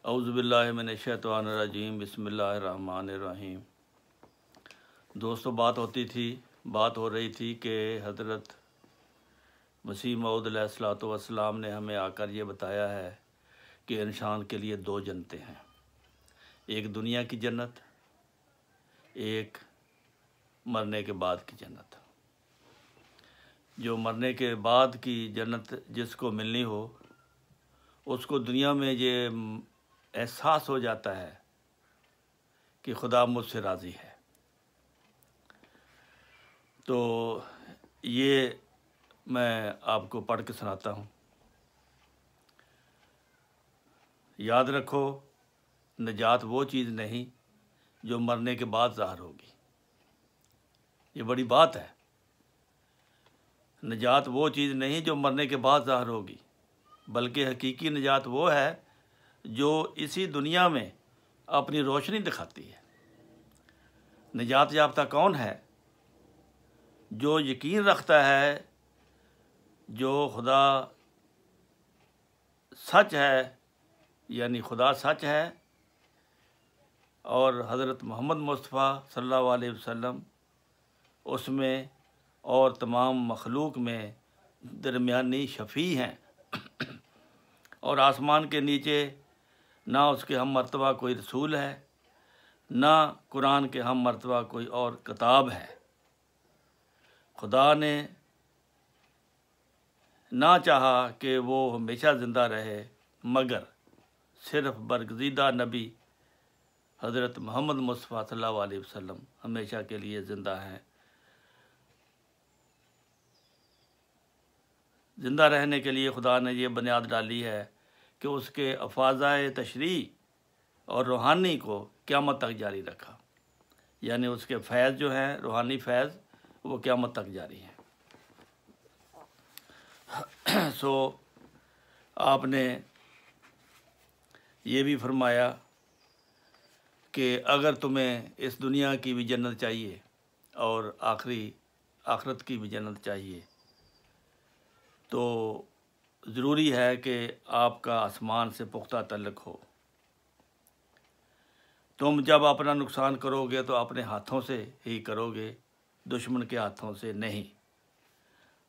اعوذ باللہ من الشیطان الرجیم بسم اللہ الرحمن الرحیم۔ دوستو، بات ہو رہی تھی کہ حضرت مسیح موعود علیہ الصلوۃ والسلام نے ہمیں آ کر یہ بتایا ہے کہ انسان کے لیے دو جنتیں ہیں، ایک دنیا کی جنت، ایک مرنے کے بعد کی جنت۔ جو مرنے کے بعد کی جنت جس کو ملنی ہو، اس کو دنیا میں یہ احساس ہو جاتا ہے کہ خدا مجھ سے راضی ہے۔ تو یہ میں آپ کو پڑھ کے سناتا ہوں۔ یاد رکھو، نجات وہ چیز نہیں جو مرنے کے بعد ظاہر ہوگی۔ یہ بڑی بات ہے۔ نجات وہ چیز نہیں جو مرنے کے بعد ظاہر ہوگی، بلکہ حقیقی نجات وہ ہے جو اسی دنیا میں اپنی روشنی دکھاتی ہے۔ نجات یافتہ کون ہے؟ جو یقین رکھتا ہے جو خدا سچ ہے، یعنی خدا سچ ہے اور حضرت محمد مصطفیٰ صلی اللہ علیہ وسلم اس میں اور تمام مخلوق میں درمیانی شفیع ہیں، اور آسمان کے نیچے نہ اس کے ہم مرتبہ کوئی رسول ہے، نہ قرآن کے ہم مرتبہ کوئی اور کتاب ہے۔ خدا نے نہ چاہا کہ وہ ہمیشہ زندہ رہے، مگر صرف برگزیدہ نبی حضرت محمد مصطفیٰ صلی اللہ علیہ وسلم ہمیشہ کے لیے زندہ ہیں۔ زندہ رہنے کے لیے خدا نے یہ بنیاد ڈالی ہے کہ اس کے افاضۂ تشریع اور روحانی کو قیامت تک جاری رکھا، یعنی اس کے فیض جو ہیں، روحانی فیض، وہ قیامت تک جاری ہیں۔ سو آپ نے یہ بھی فرمایا کہ اگر تمہیں اس دنیا کی بھی جنت چاہیے اور آخرت کی بھی جنت چاہیے، تو ضروری ہے کہ آپ کا آسمان سے پختہ تعلق ہو۔ تم جب اپنا نقصان کرو گے تو اپنے ہاتھوں سے ہی کرو گے، دشمن کے ہاتھوں سے نہیں۔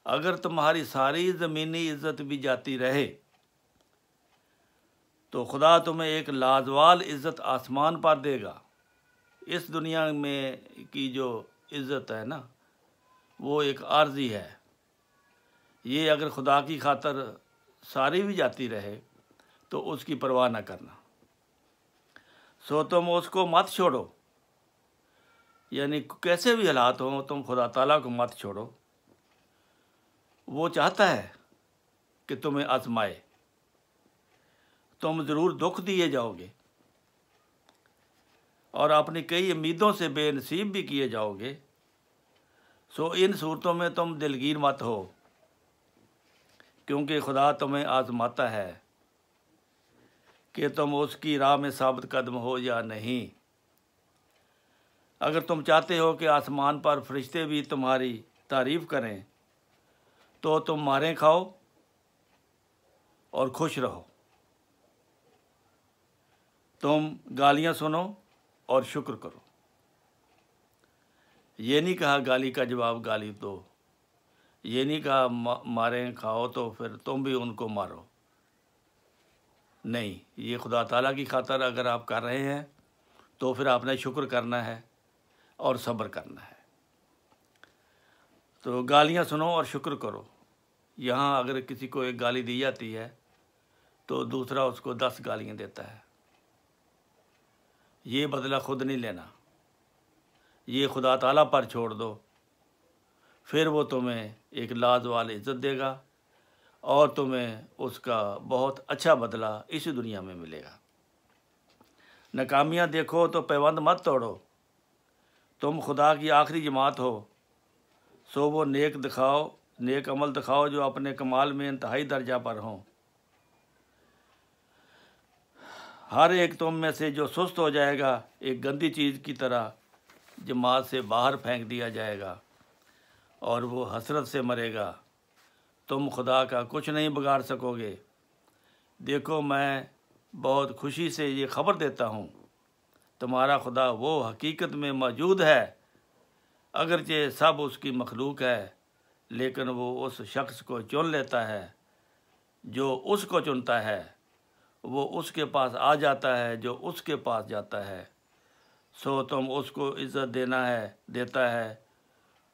اگر تمہاری ساری زمینی عزت بھی جاتی رہے تو خدا تمہیں ایک لازوال عزت آسمان پر دے گا۔ اس دنیا میں کی جو عزت ہے نا، وہ ایک عارضی ہے۔ یہ اگر خدا کی خاطر ساری بھی جاتی رہے تو اس کی پرواہ نہ کرنا۔ سو تم اس کو مت چھوڑو، یعنی کیسے بھی حالات ہوں تم خدا تعالیٰ کو مت چھوڑو۔ وہ چاہتا ہے کہ تمہیں آزمائے، تم ضرور دکھ دیے جاؤ گے اور اپنی کئی امیدوں سے بے نصیب بھی کیے جاؤ گے۔ سو ان صورتوں میں تم دلگیر مت ہو، کیونکہ خدا تمہیں آزماتا ہے کہ تم اس کی راہ میں ثابت قدم ہو یا نہیں۔ اگر تم چاہتے ہو کہ آسمان پر فرشتے بھی تمہاری تعریف کریں تو تم ماریں کھاؤ اور خوش رہو۔ تم گالیاں سنو اور شکر کرو۔ یہ نہیں کہا گالی کا جواب گالی دو، یہ نہیں کہا ماریں کھاؤ تو پھر تم بھی ان کو مارو۔ نہیں، یہ خدا تعالیٰ کی خاطر اگر آپ کر رہے ہیں تو پھر آپ نے شکر کرنا ہے اور صبر کرنا ہے۔ تو گالیاں سنو اور شکر کرو۔ یہاں اگر کسی کو ایک گالی دی جاتی ہے تو دوسرا اس کو 10 گالیاں دیتا ہے۔ یہ بدلہ خود نہیں لینا، یہ خدا تعالیٰ پر چھوڑ دو، پھر وہ تمہیں ایک لازوال عزت دے گا اور تمہیں اس کا بہت اچھا بدلہ اسی دنیا میں ملے گا۔ ناکامیاں دیکھو تو پیوند مت توڑو، تم خدا کی آخری جماعت ہو، سو وہ نیک عمل دکھاؤ جو اپنے کمال میں انتہائی درجہ پر ہوں۔ ہر ایک تم میں سے جو سست ہو جائے گا ایک گندی چیز کی طرح جماعت سے باہر پھینک دیا جائے گا اور وہ حسرت سے مرے گا۔ تم خدا کا کچھ نہیں بگاڑ سکو گے۔ دیکھو، میں بہت خوشی سے یہ خبر دیتا ہوں، تمہارا خدا وہ حقیقت میں موجود ہے، اگرچہ سب اس کی مخلوق ہے، لیکن وہ اس شخص کو چن لیتا ہے جو اس کو چنتا ہے، وہ اس کے پاس آ جاتا ہے جو اس کے پاس جاتا ہے، سو تم اس کو عزت دیتا ہے،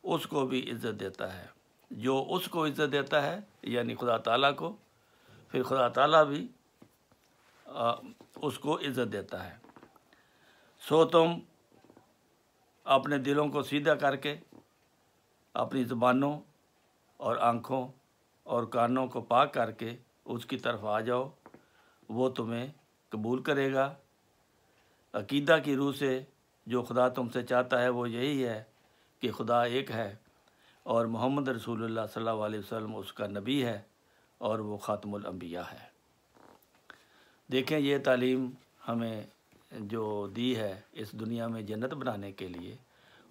اس کو بھی عزت دیتا ہے، جو اس کو عزت دیتا ہے یعنی خدا تعالیٰ کو، پھر خدا تعالیٰ بھی اس کو عزت دیتا ہے۔ سو تم اپنے دلوں کو سیدھا کر کے، اپنی زبانوں اور آنکھوں اور کانوں کو پاک کر کے اس کی طرف آ جاؤ، وہ تمہیں قبول کرے گا۔ عقیدہ کی روح سے جو خدا تم سے چاہتا ہے وہ یہی ہے کہ خدا ایک ہے اور محمد رسول اللہ صلی اللہ علیہ وسلم اس کا نبی ہے اور وہ خاتم الانبیاء ہے۔ دیکھیں، یہ تعلیم ہمیں جو دی ہے اس دنیا میں جنت بنانے کے لیے،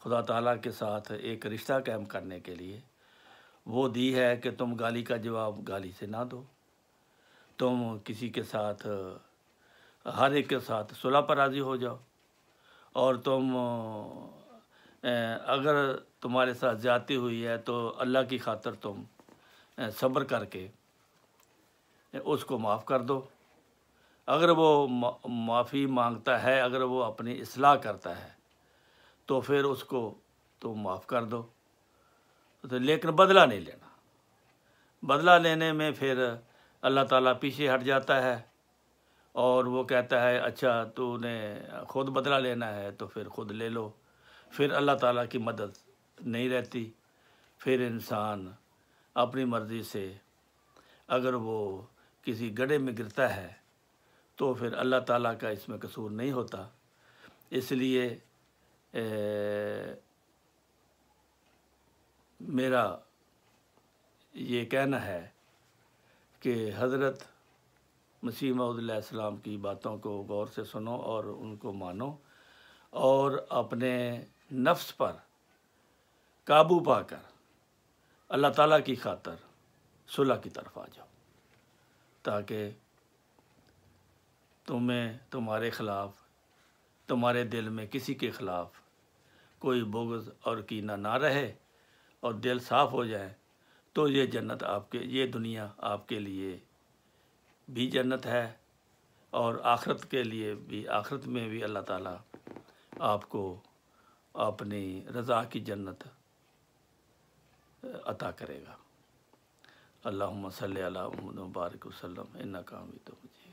خدا تعالیٰ کے ساتھ ایک رشتہ قائم کرنے کے لیے، وہ دی ہے کہ تم گالی کا جواب گالی سے نہ دو، تم کسی کے ساتھ ہر ایک کے ساتھ صلح پر راضی ہو جاؤ، اور تم اگر تمہارے ساتھ زیادتی ہوئی ہے تو اللہ کی خاطر تم صبر کر کے اس کو معاف کر دو۔ اگر وہ معافی مانگتا ہے، اگر وہ اپنی اصلاح کرتا ہے تو پھر اس کو تم معاف کر دو، لیکن بدلہ نہیں لینا۔ بدلہ لینے میں پھر اللہ تعالیٰ پیچھے ہٹ جاتا ہے اور وہ کہتا ہے اچھا تو نے خود بدلہ لینا ہے تو پھر خود لے لو، پھر اللہ تعالیٰ کی مدد نہیں رہتی، پھر انسان اپنی مرضی سے اگر وہ کسی گڑھے میں گرتا ہے تو پھر اللہ تعالیٰ کا اس میں قصور نہیں ہوتا۔ اس لیے میرا یہ کہنا ہے کہ حضرت مسیح موعود علیہ السلام کی باتوں کو غور سے سنو اور ان کو مانو، اور اپنے نفس پر قابو پا کر اللہ تعالیٰ کی خاطر صلح کی طرف آ جاؤ، تاکہ تمہیں تمہارے خلاف، تمہارے دل میں کسی کے خلاف کوئی بغض اور کینہ نہ رہے اور دل صاف ہو جائے، تو یہ جنت یہ دنیا آپ کے لیے بھی جنت ہے، اور آخرت کے لیے بھی، آخرت میں بھی اللہ تعالیٰ آپ کو اپنی رضا کی جنت عطا کرے گا۔ اللہم صلی علی محمد و بارک وسلم انک حمید مجید۔